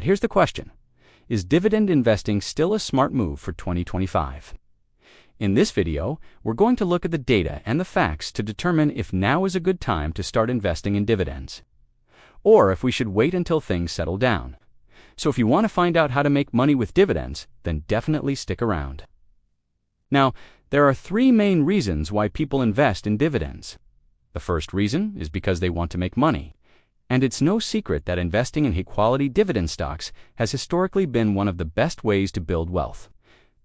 But here's the question. Is dividend investing still a smart move for 2025? In this video, we're going to look at the data and the facts to determine if now is a good time to start investing in dividends, or if we should wait until things settle down. So if you want to find out how to make money with dividends, then definitely stick around. Now, there are three main reasons why people invest in dividends. The first reason is because they want to make money. And it's no secret that investing in high-quality dividend stocks has historically been one of the best ways to build wealth.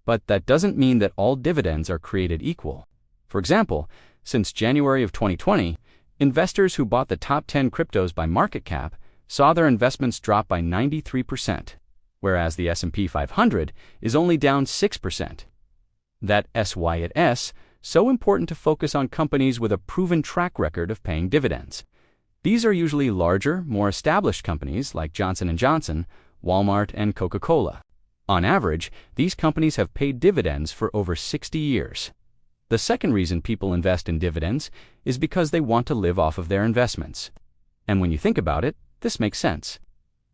But that doesn't mean that all dividends are created equal. For example, since January of 2020, investors who bought the top 10 cryptos by market cap saw their investments drop by 93%, whereas the S&P 500 is only down 6%. That's why it's so important to focus on companies with a proven track record of paying dividends. These are usually larger, more established companies like Johnson & Johnson, Walmart, and Coca-Cola. On average, these companies have paid dividends for over 60 years. The second reason people invest in dividends is because they want to live off of their investments. And when you think about it, this makes sense.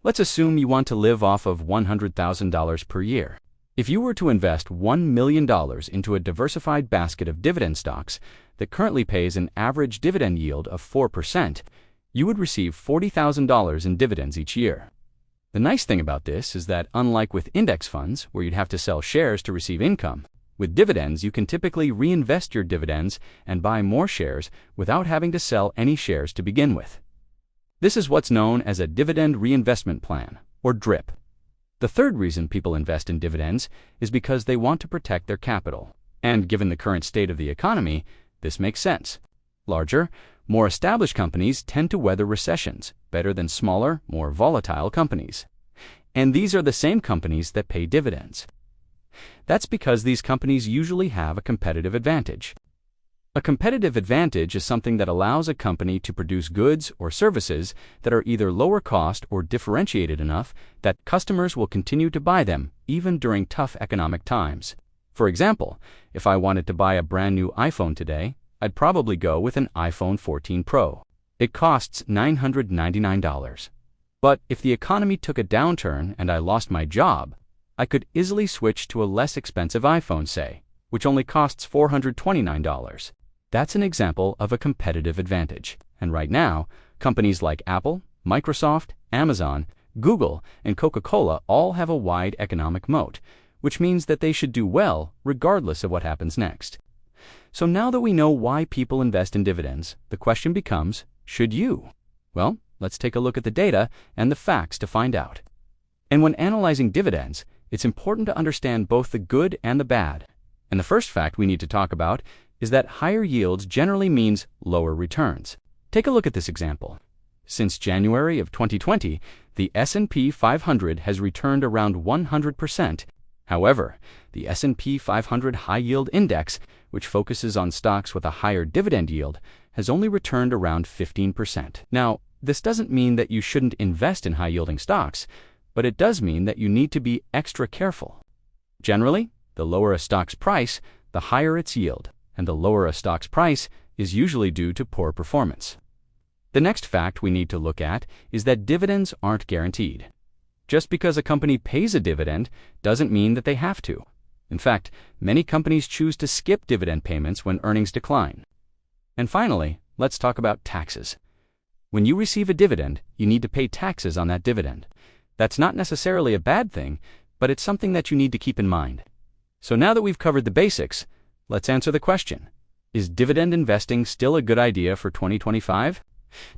Let's assume you want to live off of $100,000 per year. If you were to invest $1 million into a diversified basket of dividend stocks that currently pays an average dividend yield of 4%, you would receive $40,000 in dividends each year. The nice thing about this is that unlike with index funds, where you'd have to sell shares to receive income, with dividends you can typically reinvest your dividends and buy more shares without having to sell any shares to begin with. This is what's known as a dividend reinvestment plan, or DRIP. The third reason people invest in dividends is because they want to protect their capital. And given the current state of the economy, this makes sense. Larger, more established companies tend to weather recessions better than smaller, more volatile companies. And these are the same companies that pay dividends. That's because these companies usually have a competitive advantage. A competitive advantage is something that allows a company to produce goods or services that are either lower cost or differentiated enough that customers will continue to buy them even during tough economic times. For example, if I wanted to buy a brand new iPhone today, I'd probably go with an iPhone 14 Pro. It costs $999. But if the economy took a downturn and I lost my job, I could easily switch to a less expensive iPhone, say, which only costs $429. That's an example of a competitive advantage. And right now, companies like Apple, Microsoft, Amazon, Google, and Coca-Cola all have a wide economic moat, which means that they should do well regardless of what happens next. So now that we know why people invest in dividends, the question becomes, should you? Well, let's take a look at the data and the facts to find out. And when analyzing dividends, it's important to understand both the good and the bad. And the first fact we need to talk about is that higher yields generally means lower returns. Take a look at this example. Since January of 2020, the S&P 500 has returned around 100%. However, the S&P 500 High Yield Index, which focuses on stocks with a higher dividend yield, has only returned around 15%. Now, this doesn't mean that you shouldn't invest in high-yielding stocks, but it does mean that you need to be extra careful. Generally, the lower a stock's price, the higher its yield, and the lower a stock's price is usually due to poor performance. The next fact we need to look at is that dividends aren't guaranteed. Just because a company pays a dividend doesn't mean that they have to. In fact, many companies choose to skip dividend payments when earnings decline. And finally, let's talk about taxes. When you receive a dividend, you need to pay taxes on that dividend. That's not necessarily a bad thing, but it's something that you need to keep in mind. So now that we've covered the basics, let's answer the question, is dividend investing still a good idea for 2025?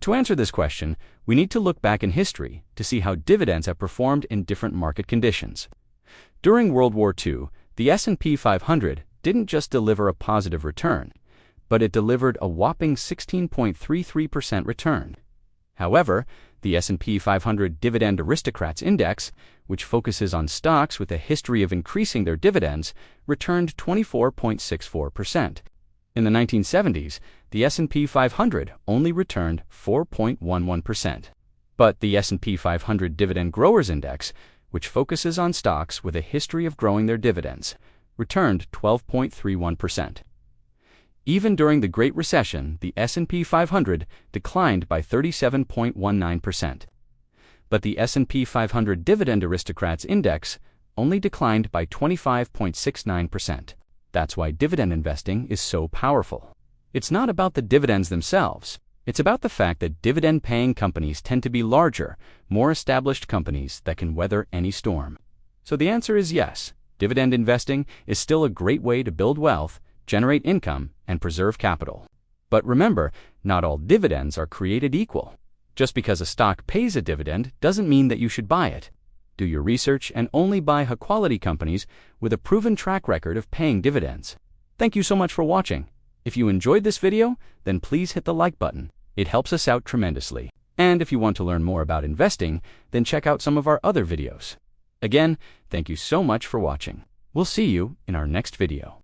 To answer this question, we need to look back in history to see how dividends have performed in different market conditions. During World War II, the S&P 500 didn't just deliver a positive return, but it delivered a whopping 16.33% return. However, the S&P 500 Dividend Aristocrats Index, which focuses on stocks with a history of increasing their dividends, returned 24.64%. In the 1970s, the S&P 500 only returned 4.11%. But the S&P 500 Dividend Growers Index, which focuses on stocks with a history of growing their dividends, returned 12.31%. Even during the Great Recession, the S&P 500 declined by 37.19%. but the S&P 500 Dividend Aristocrats Index only declined by 25.69%. That's why dividend investing is so powerful. It's not about the dividends themselves. It's about the fact that dividend-paying companies tend to be larger, more established companies that can weather any storm. So the answer is yes, dividend investing is still a great way to build wealth, generate income, and preserve capital. But remember, not all dividends are created equal. Just because a stock pays a dividend doesn't mean that you should buy it. Do your research and only buy high-quality companies with a proven track record of paying dividends. Thank you so much for watching. If you enjoyed this video, then please hit the like button. It helps us out tremendously. And if you want to learn more about investing, then check out some of our other videos. Again, thank you so much for watching. We'll see you in our next video.